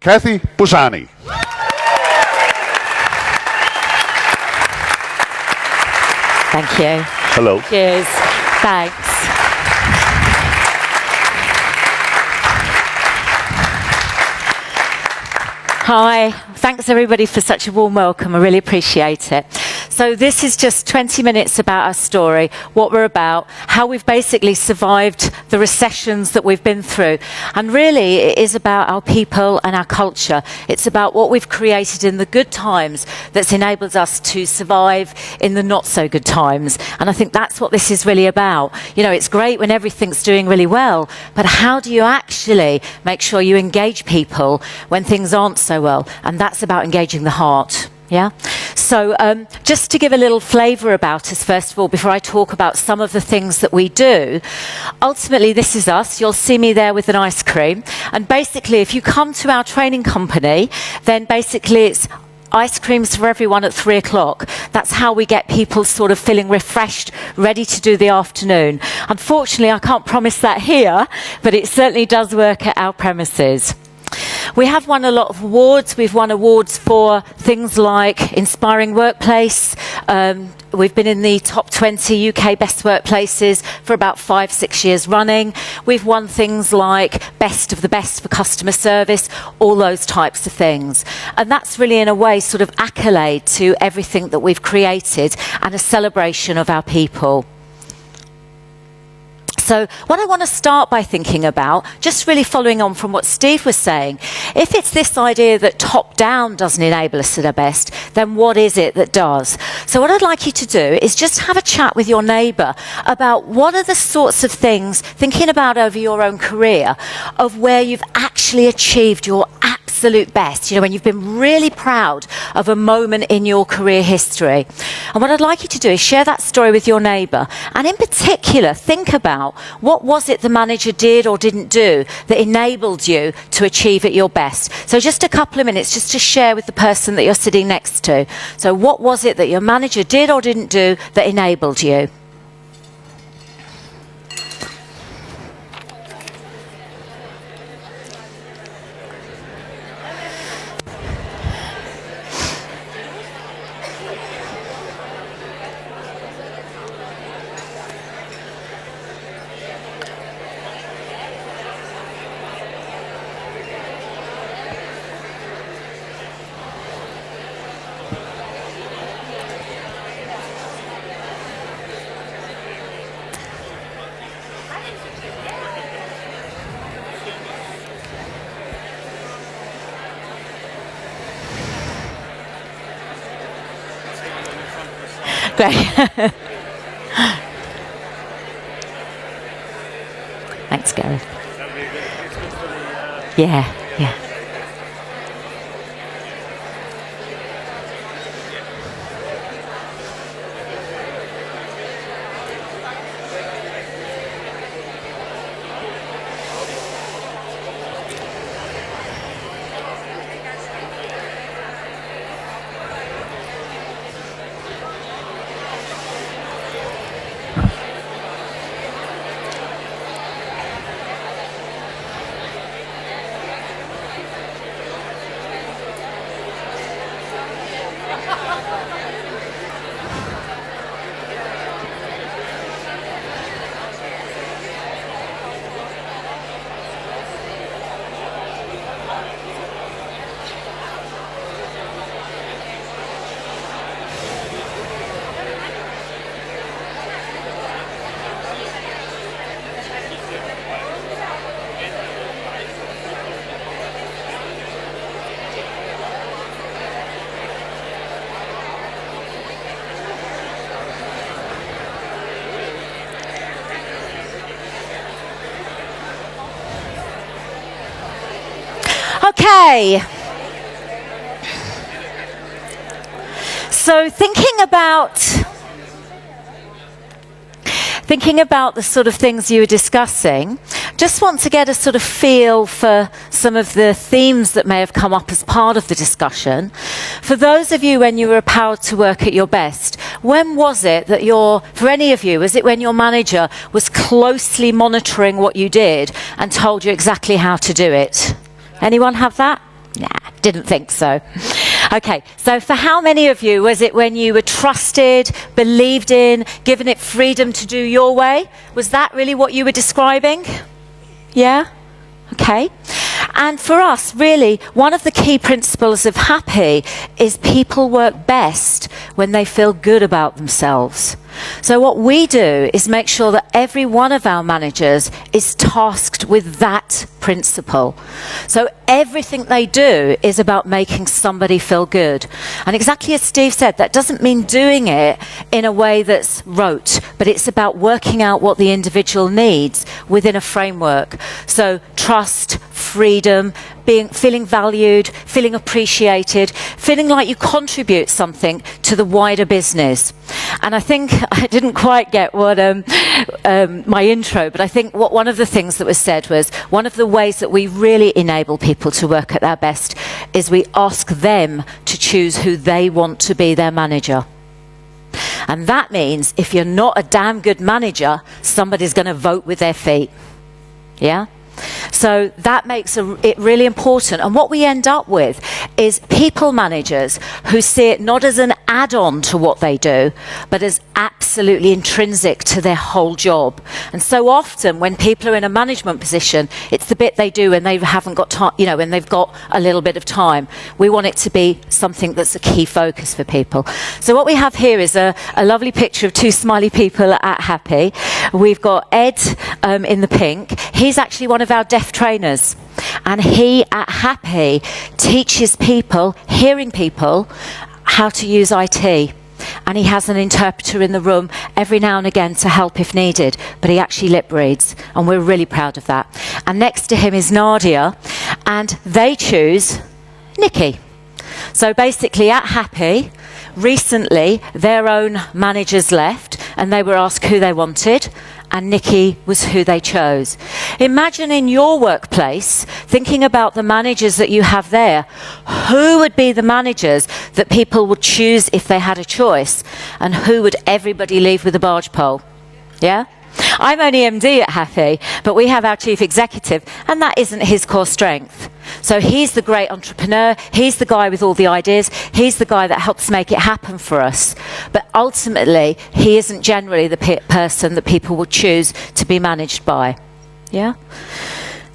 Cathy Busani. Thank you. Hello. Cheers. Thanks. Hi. Thanks everybody for such a warm welcome. I really appreciate it. So this is just 20 minutes about our story, what we're about, how we've basically survived the recessions that we've been through. And really it is about our people and our culture. It's about what we've created in the good times that's enabled us to survive in the not so good times. And I think that's what this is really about. You know, it's great when everything's doing really well, but how do you actually make sure you engage people when things aren't so well? And that's about engaging the heart. Yeah. So just to give a little flavour about us, first of all, before I talk about some of the things that we do, ultimately this is us. You'll see me there with an ice cream. And basically, if you come to our training company, then basically it's ice creams for everyone at 3 o'clock. That's how we get people sort of feeling refreshed, ready to do the afternoon. Unfortunately, I can't promise that here, but it certainly does work at our premises. We have won a lot of awards. We've won awards for things like Inspiring Workplace. We've been in the top 20 UK best workplaces for about 5-6 years running. We've won things like best of the best for customer service, all those types of things. And that's really in a way sort of accolade to everything that we've created and a celebration of our people. So what I want to start by thinking about, just really following on from what Steve was saying, if it's this idea that top-down doesn't enable us at our best, then what is it that does? So what I'd like you to do is just have a chat with your neighbour about what are the sorts of things, thinking about over your own career, of where you've actually achieved your absolute best, you know, when you've been really proud of a moment in your career history. And what I'd like you to do is share that story with your neighbour, and in particular think about what was it the manager did or didn't do that enabled you to achieve at your best. So just a couple of minutes just to share with the person that you're sitting next to. So what was it that your manager did or didn't do that enabled you? Great. Thanks, Gary. Yeah, yeah. Okay. So thinking about the sort of things you were discussing, just want to get a sort of feel for some of the themes that may have come up as part of the discussion. For those of you, when you were empowered to work at your best, when was it that for any of you, was it when your manager was closely monitoring what you did and told you exactly how to do it? Anyone have that? Nah, didn't think so. Okay, so for how many of you was it when you were trusted, believed in, given it freedom to do your way? Was that really what you were describing? Yeah? Okay. And for us, really, one of the key principles of happy is people work best when they feel good about themselves. So what we do is make sure that every one of our managers is tasked with that principle. So everything they do is about making somebody feel good. And exactly as Steve said, that doesn't mean doing it in a way that's rote, but it's about working out what the individual needs within a framework. So trust, freedom, feeling valued, feeling appreciated, feeling like you contribute something to the wider business. And I think I didn't quite get what my intro, but I think what one of the things that was said was one of the ways that we really enable people to work at their best is we ask them to choose who they want to be their manager. And that means if you're not a damn good manager, somebody's going to vote with their feet. Yeah? So that makes it really important. And what we end up with is people managers who see it not as an add-on to what they do, but as absolutely intrinsic to their whole job. And so often when people are in a management position, it's the bit they do when they haven't got time, when they've got a little bit of time. We want it to be something that's a key focus for people. So what we have here is a lovely picture of two smiley people at Happy. We've got Ed in the pink. He's actually one of our deaf trainers. And he at Happy teaches people, hearing people, how to use IT. And he has an interpreter in the room every now and again to help if needed, but he actually lip reads, and we're really proud of that. And next to him is Nadia, and they choose Nikki. So basically at Happy, recently their own managers left and they were asked who they wanted, and Nikki was who they chose. Imagine in your workplace, thinking about the managers that you have there, who would be the managers that people would choose if they had a choice, and who would everybody leave with a barge pole? Yeah? I'm only MD at Happy, but we have our chief executive, and that isn't his core strength. So he's the great entrepreneur, he's the guy with all the ideas, he's the guy that helps make it happen for us. But ultimately, he isn't generally the person that people would choose to be managed by. Yeah?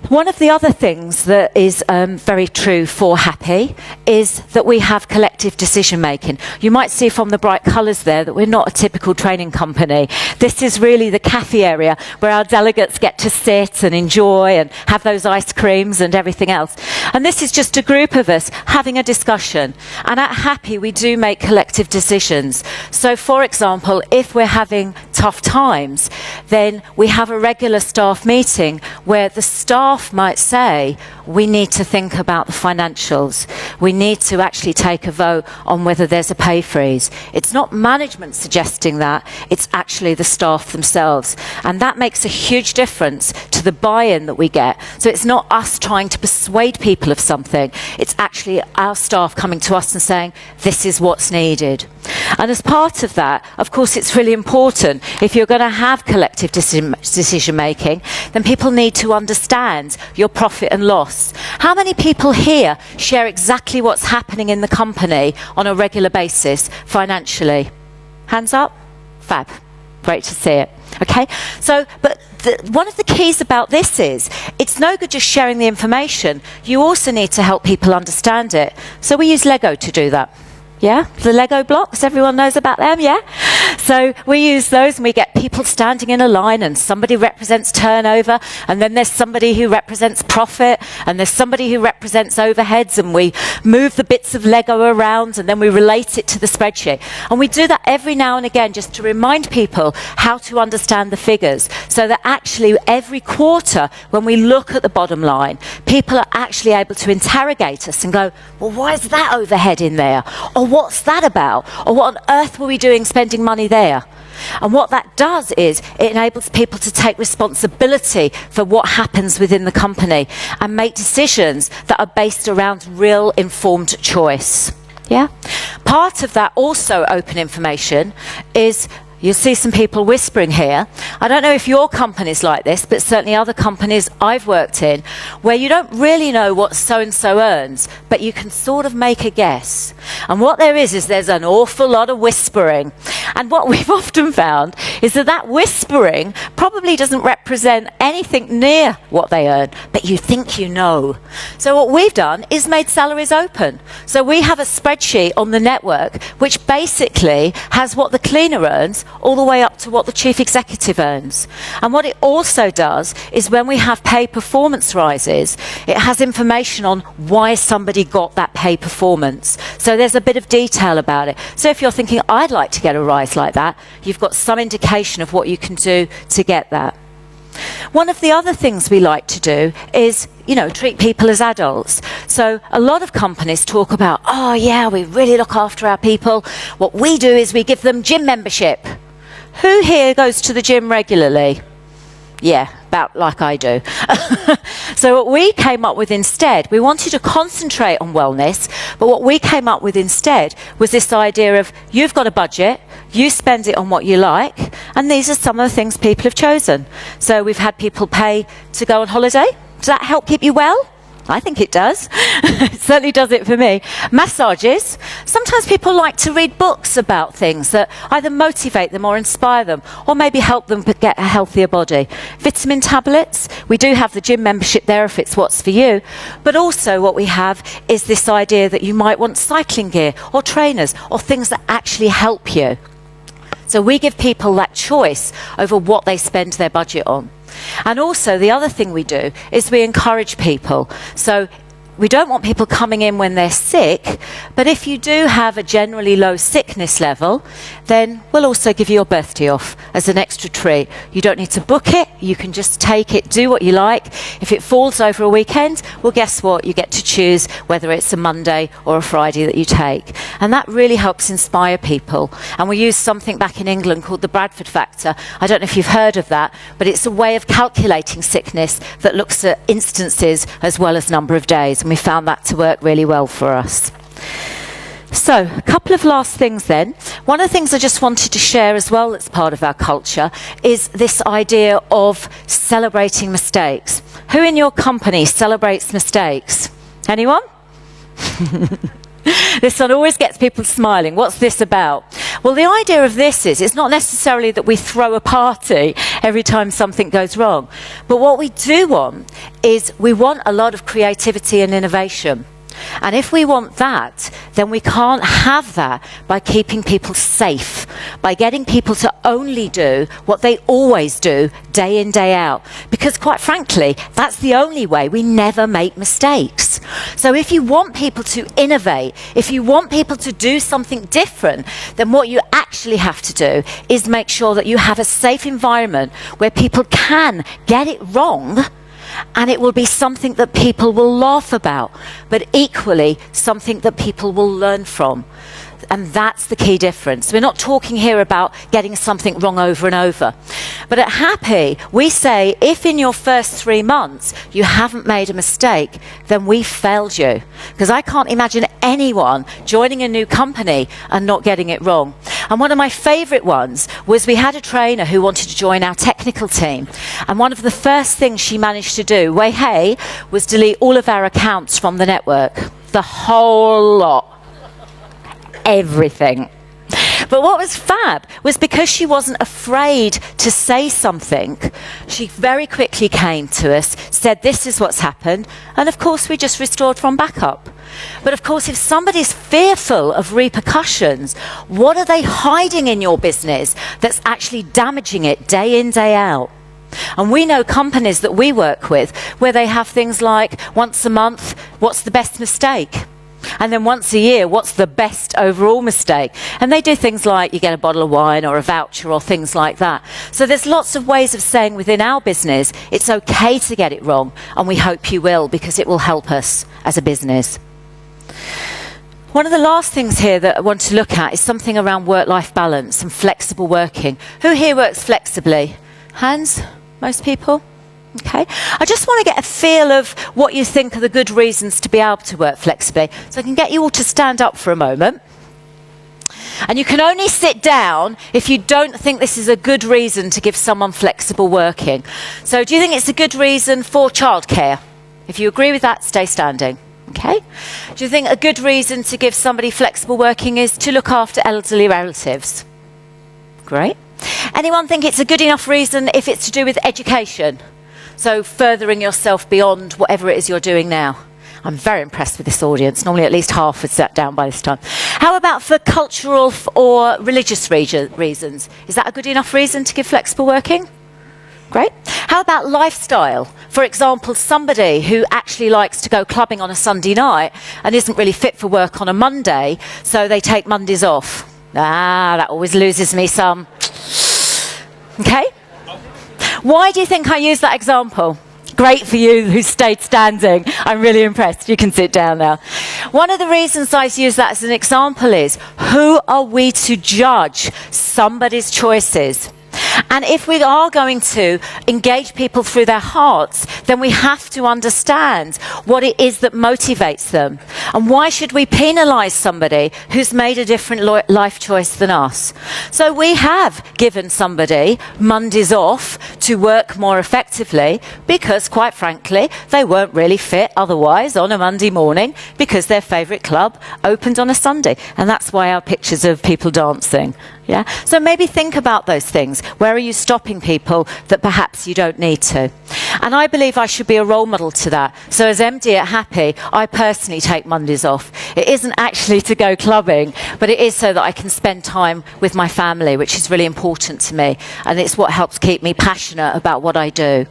One of the other things that is very true for Happy is that we have collective decision making. You might see from the bright colours there that we're not a typical training company. This is really the cafe area where our delegates get to sit and enjoy and have those ice creams and everything else. And this is just a group of us having a discussion. And at Happy we do make collective decisions. So for example, if we're having tough times, then we have a regular staff meeting where the staff might say, we need to think about the financials. We need to actually take a vote on whether there's a pay freeze. It's not management suggesting that, it's actually the staff themselves. And that makes a huge difference to the buy-in that we get. So it's not us trying to persuade people of something, it's actually our staff coming to us and saying, this is what's needed. And as part of that, of course, it's really important, if you're going to have collective decision making, then people need to understand your profit and loss. How many people here share exactly what's happening in the company on a regular basis financially? Hands up? Fab. Great to see it. Okay, so, but one of the keys about this is, it's no good just sharing the information. You also need to help people understand it. So we use Lego to do that. Yeah, the Lego blocks, everyone knows about them, yeah? So we use those and we get people standing in a line, and somebody represents turnover, and then there's somebody who represents profit, and there's somebody who represents overheads, and we move the bits of Lego around and then we relate it to the spreadsheet. And we do that every now and again just to remind people how to understand the figures, so that actually every quarter when we look at the bottom line, people are actually able to interrogate us and go, well, why is that overhead in there? Or what's that about? Or what on earth were we doing spending money there? And what that does is it enables people to take responsibility for what happens within the company and make decisions that are based around real informed choice. Yeah? Part of that also open information is You'll see some people whispering here. I don't know if your company's like this, but certainly other companies I've worked in, where you don't really know what so-and-so earns, but you can sort of make a guess. And what there is there's an awful lot of whispering. And what we've often found is that whispering probably doesn't represent anything near what they earn, but you think you know. So what we've done is made salaries open. So we have a spreadsheet on the network which basically has what the cleaner earns all the way up to what the chief executive earns. And what it also does is when we have pay performance rises, it has information on why somebody got that pay performance. So there's a bit of detail about it. So if you're thinking, I'd like to get a rise like that, you've got some indication of what you can do to get that. One of the other things we like to do is, treat people as adults. So a lot of companies talk about, oh yeah, we really look after our people. What we do is we give them gym membership. Who here goes to the gym regularly? Yeah, about like I do. So what we came up with instead, we wanted to concentrate on wellness, but what we came up with instead was this idea of you've got a budget, you spend it on what you like, and these are some of the things people have chosen. So we've had people pay to go on holiday. Does that help keep you well? I think it does. It certainly does it for me. Massages. Sometimes people like to read books about things that either motivate them or inspire them, or maybe help them get a healthier body. Vitamin tablets. We do have the gym membership there if it's what's for you. But also what we have is this idea that you might want cycling gear or trainers or things that actually help you. So we give people that choice over what they spend their budget on. And also the other thing we do is we encourage people. So we don't want people coming in when they're sick, but if you do have a generally low sickness level, then we'll also give you your birthday off as an extra treat. You don't need to book it, you can just take it, do what you like. If it falls over a weekend, well guess what? You get to choose whether it's a Monday or a Friday that you take. And that really helps inspire people. And we use something back in England called the Bradford factor. I don't know if you've heard of that, but it's a way of calculating sickness that looks at instances as well as number of days. We found that to work really well for us. So, a couple of last things then. One of the things I just wanted to share as well that's part of our culture is this idea of celebrating mistakes. Who in your company celebrates mistakes? Anyone? This one always gets people smiling. What's this about? Well, the idea of this is it's not necessarily that we throw a party every time something goes wrong. But what we do want is we want a lot of creativity and innovation. And if we want that, then we can't have that by keeping people safe, by getting people to only do what they always do day in, day out. Because quite frankly, that's the only way. We never make mistakes. So if you want people to innovate, if you want people to do something different, then what you actually have to do is make sure that you have a safe environment where people can get it wrong, and it will be something that people will laugh about, but equally something that people will learn from. And that's the key difference. We're not talking here about getting something wrong over and over. But at Happy, we say if in your first 3 months you haven't made a mistake, then we failed you. Because I can't imagine anyone joining a new company and not getting it wrong. And one of my favourite ones was we had a trainer who wanted to join our technical team. And one of the first things she managed to do, Wei Hei, was delete all of our accounts from the network. The whole lot. Everything. But what was fab was because she wasn't afraid to say something, she very quickly came to us, said this is what's happened, and of course we just restored from backup. But of course if somebody's fearful of repercussions, what are they hiding in your business that's actually damaging it day in, day out? And we know companies that we work with where they have things like once a month, what's the best mistake? And then once a year, what's the best overall mistake? And they do things like you get a bottle of wine or a voucher or things like that. So there's lots of ways of saying within our business, it's okay to get it wrong. And we hope you will, because it will help us as a business. One of the last things here that I want to look at is something around work-life balance and flexible working. Who here works flexibly? Hands? Most people? Okay. I just want to get a feel of what you think are the good reasons to be able to work flexibly. So I can get you all to stand up for a moment. And you can only sit down if you don't think this is a good reason to give someone flexible working. So do you think it's a good reason for childcare? If you agree with that, stay standing. Okay? Do you think a good reason to give somebody flexible working is to look after elderly relatives? Great. Anyone think it's a good enough reason if it's to do with education? So furthering yourself beyond whatever it is you're doing now. I'm very impressed with this audience. Normally at least half would sat down by this time. How about for cultural or religious reasons? Is that a good enough reason to give flexible working? Great. How about lifestyle? For example, somebody who actually likes to go clubbing on a Sunday night and isn't really fit for work on a Monday, so they take Mondays off. That always loses me some. Okay? Why do you think I use that example? Great for you who stayed standing. I'm really impressed. You can sit down now. One of the reasons I use that as an example is, who are we to judge somebody's choices? And if we are going to engage people through their hearts, then we have to understand what it is that motivates them. And why should we penalise somebody who's made a different life choice than us? So we have given somebody Mondays off to work more effectively because, quite frankly, they weren't really fit otherwise on a Monday morning because their favourite club opened on a Sunday. And that's why our pictures of people dancing. Yeah? So maybe think about those things. Where are you stopping people that perhaps you don't need to? And I believe I should be a role model to that. So as MD at Happy, I personally take Mondays off. It isn't actually to go clubbing, but it is so that I can spend time with my family, which is really important to me. And it's what helps keep me passionate about what I do.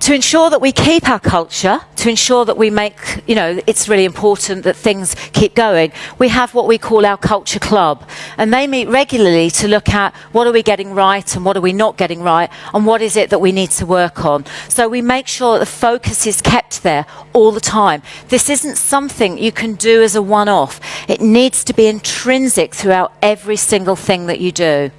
To ensure that we keep our culture, to ensure that we make, it's really important that things keep going, we have what we call our culture club. And they meet regularly to look at what are we getting right and what are we not getting right and what is it that we need to work on. So we make sure that the focus is kept there all the time. This isn't something you can do as a one-off. It needs to be intrinsic throughout every single thing that you do.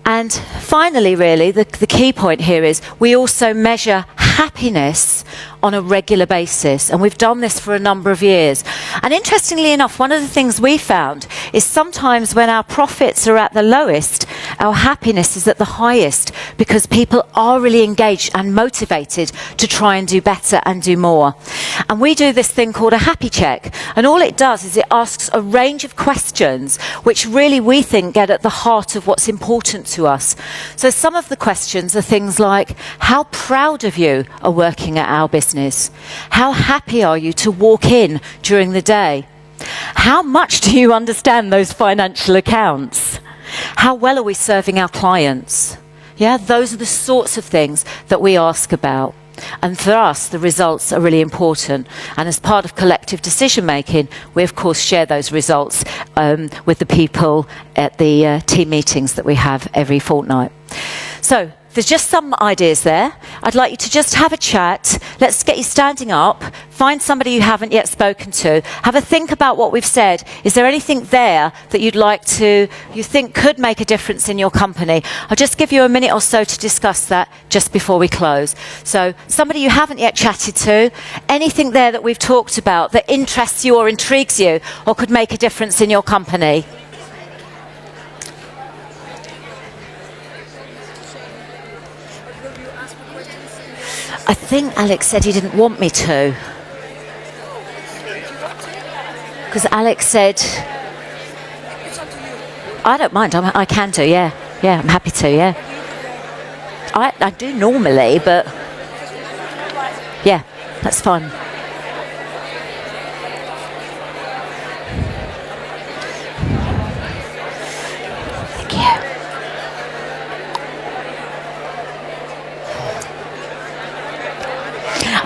And finally, really, the key point here is we also measure happiness on a regular basis. And we've done this for a number of years. And interestingly enough, one of the things we found is sometimes when our profits are at the lowest, our happiness is at the highest because people are really engaged and motivated to try and do better and do more. And we do this thing called a happy check. And all it does is it asks a range of questions which really we think get at the heart of what's important to us. So some of the questions are things like, how proud of you are working at our business? How happy are you to walk in during the day? How much do you understand those financial accounts? How well are we serving our clients? Yeah, those are the sorts of things that we ask about. And for us, the results are really important. And as part of collective decision making, we of course share those results with the people at the team meetings that we have every fortnight. So there's just some ideas there. I'd like you to just have a chat. Let's get you standing up. Find somebody you haven't yet spoken to. Have a think about what we've said. Is there anything there that you think could make a difference in your company? I'll just give you a minute or so to discuss that just before we close. So somebody you haven't yet chatted to, anything there that we've talked about that interests you or intrigues you or could make a difference in your company? I think Alex said he didn't want me to. Because Alex said... I don't mind, I can do, yeah. Yeah, I'm happy to, yeah. I do normally, but... Yeah, that's fine. Thank you.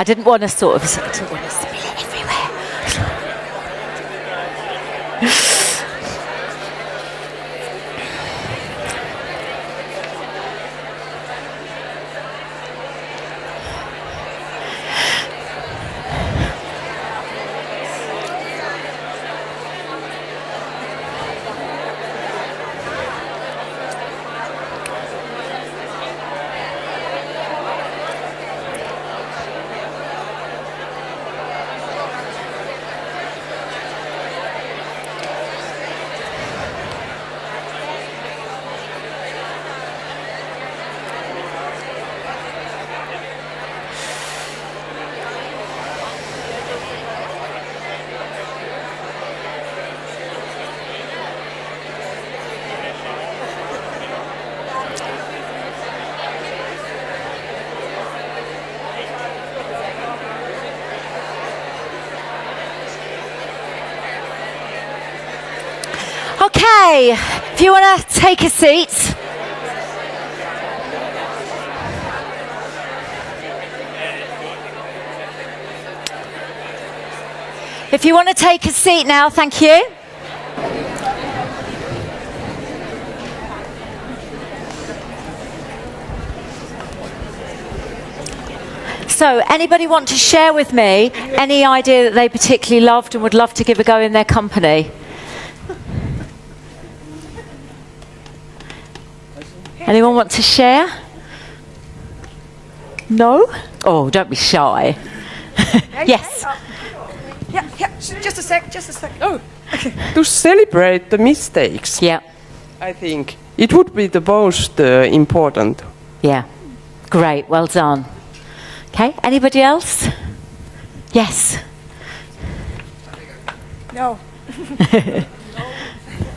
I didn't want to spill it everywhere. Okay, if you want to take a seat. If you want to take a seat now, thank you. So, anybody want to share with me any idea that they particularly loved and would love to give a go in their company? Anyone want to share? No? Oh, don't be shy. Yes. Yeah, just a sec. Oh, okay. To celebrate the mistakes. Yeah. I think it would be the most important. Yeah. Great. Well done. Okay. Anybody else? Yes. No.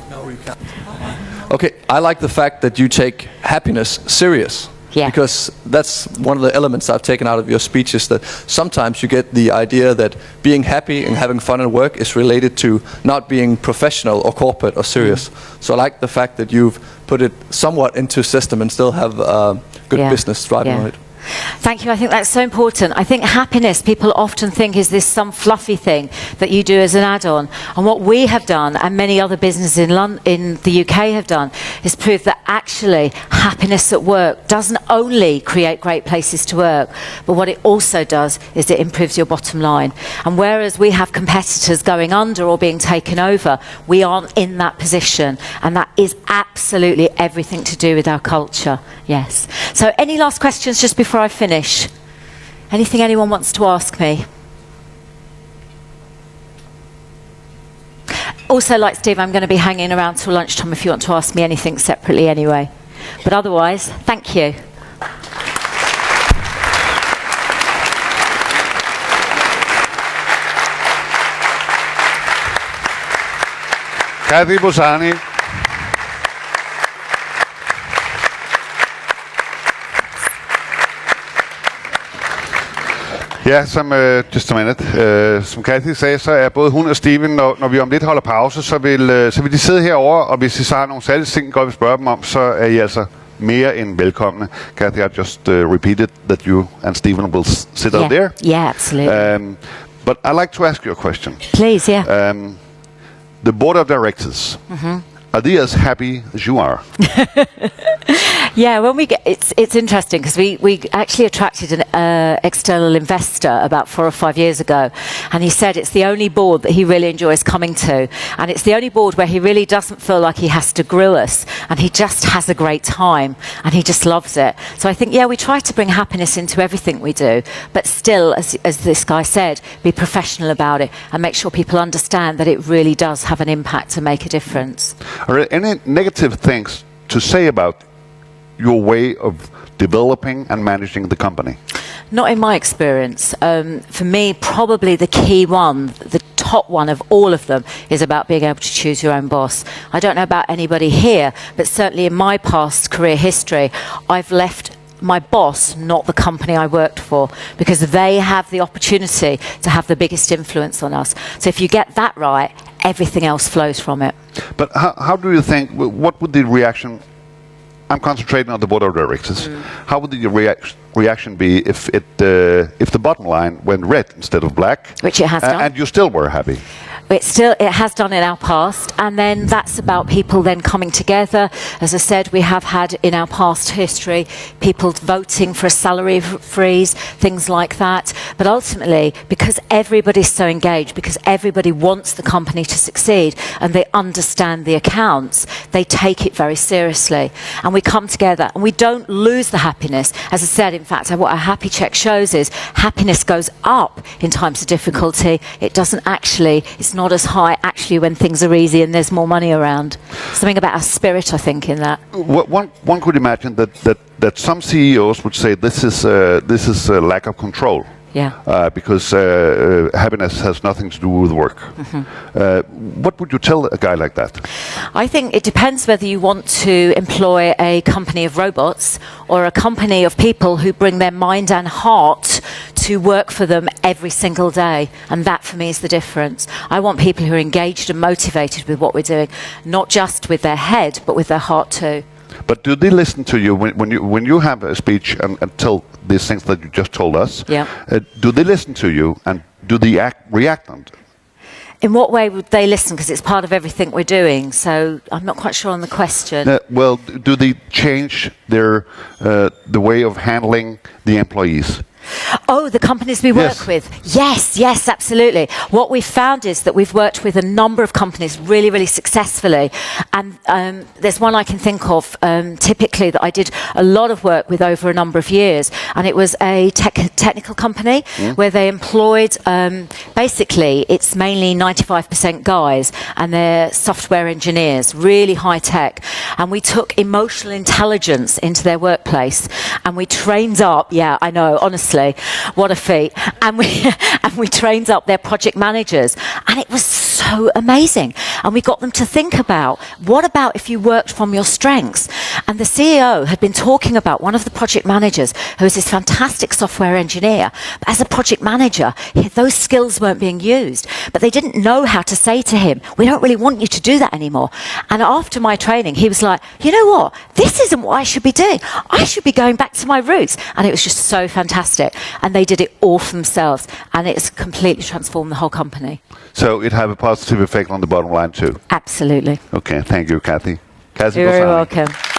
No, you can't. Okay, I like the fact that you take happiness serious. Yeah. Because that's one of the elements I've taken out of your speech, is that sometimes you get the idea that being happy and having fun at work is related to not being professional or corporate or serious. So I like the fact that you've put it somewhat into system and still have good business driving on it. Thank you. I think that's so important. I think happiness, people often think, is this some fluffy thing that you do as an add-on. And what we have done, and many other businesses in the UK have done, is prove that actually happiness at work doesn't only create great places to work, but what it also does is it improves your bottom line. And whereas we have competitors going under or being taken over, we aren't in that position. And that is absolutely everything to do with our culture. Yes. So any last questions just before I finish? Anything anyone wants to ask me? Also, like Steve, I'm going to be hanging around till lunchtime if you want to ask me anything separately anyway. But otherwise, thank you. Cathy Busani. Ja, just a minute. Som Cathy sagde, så er både hun og Steven, når vi om lidt holder pause, så vil de sidde herovre, og hvis I så har nogle særlige ting, godt vil spørge dem om, så er I altså mere end velkomne. Cathy, I just repeated that you and Steven will sit out there. Yeah, absolutely. But I'd like to ask you a question. Please, yeah. The board of directors, are they as happy as you are? Yeah, when we get it's interesting because we actually attracted an external investor about 4 or 5 years ago, and he said it's the only board that he really enjoys coming to, and it's the only board where he really doesn't feel like he has to grill us, and he just has a great time, and he just loves it. So I think, yeah, we try to bring happiness into everything we do, but still, as this guy said, be professional about it and make sure people understand that it really does have an impact to make a difference. Are there any negative things to say about your way of developing and managing the company? Not in my experience. For me, probably the key one, the top one of all of them, is about being able to choose your own boss. I don't know about anybody here, but certainly in my past career history, I've left my boss, not the company I worked for, because they have the opportunity to have the biggest influence on us. So if you get that right, everything else flows from it. But how do you think, what would the reaction, I'm concentrating on the board of directors, how would the reaction be if the bottom line went red instead of black? Which it has done. And you still were happy? It has done in our past, and then that's about people then coming together. As I said, we have had in our past history people voting for a salary freeze, things like that. But ultimately, because everybody's so engaged, because everybody wants the company to succeed and they understand the accounts, they take it very seriously. And we come together and we don't lose the happiness. As I said, in fact, what our happy check shows is happiness goes up in times of difficulty. It doesn't actually, it's not as high actually when things are easy and there's more money around. Something about our spirit, I think, in that. One could imagine that some CEOs would say this is a lack of control. Yeah. Because happiness has nothing to do with work. What would you tell a guy like that? I think it depends whether you want to employ a company of robots or a company of people who bring their mind and heart to work for them every single day. And that for me is the difference. I want people who are engaged and motivated with what we're doing, not just with their head, but with their heart too. But do they listen to you when you have a speech and tell these things that you just told us? Yeah. Do they listen to you, and do they react on it? In what way would they listen? Because it's part of everything we're doing. So I'm not quite sure on the question. Well, do they change their the way of handling the employees? Oh, the companies we work with. Yes, absolutely. What we've found is that we've worked with a number of companies really successfully. And there's one I can think of typically that I did a lot of work with over a number of years. And it was a technical company where they employed, basically, it's mainly 95% guys and they're software engineers, really high tech. And we took emotional intelligence into their workplace and we trained up, yeah, I know, honestly, what a feat. And we trained up their project managers, and it was so amazing. And we got them to think about, what about if you worked from your strengths? And the CEO had been talking about one of the project managers who was this fantastic software engineer. But as a project manager, those skills weren't being used. But they didn't know how to say to him, we don't really want you to do that anymore. And after my training, he was like, you know what? This isn't what I should be doing. I should be going back to my roots. And it was just so fantastic. And they did it all for themselves. And it's completely transformed the whole company. So it have a positive effect on the bottom line too? Absolutely. Okay, thank you, Cathy. Cathy You're very Busani. welcome.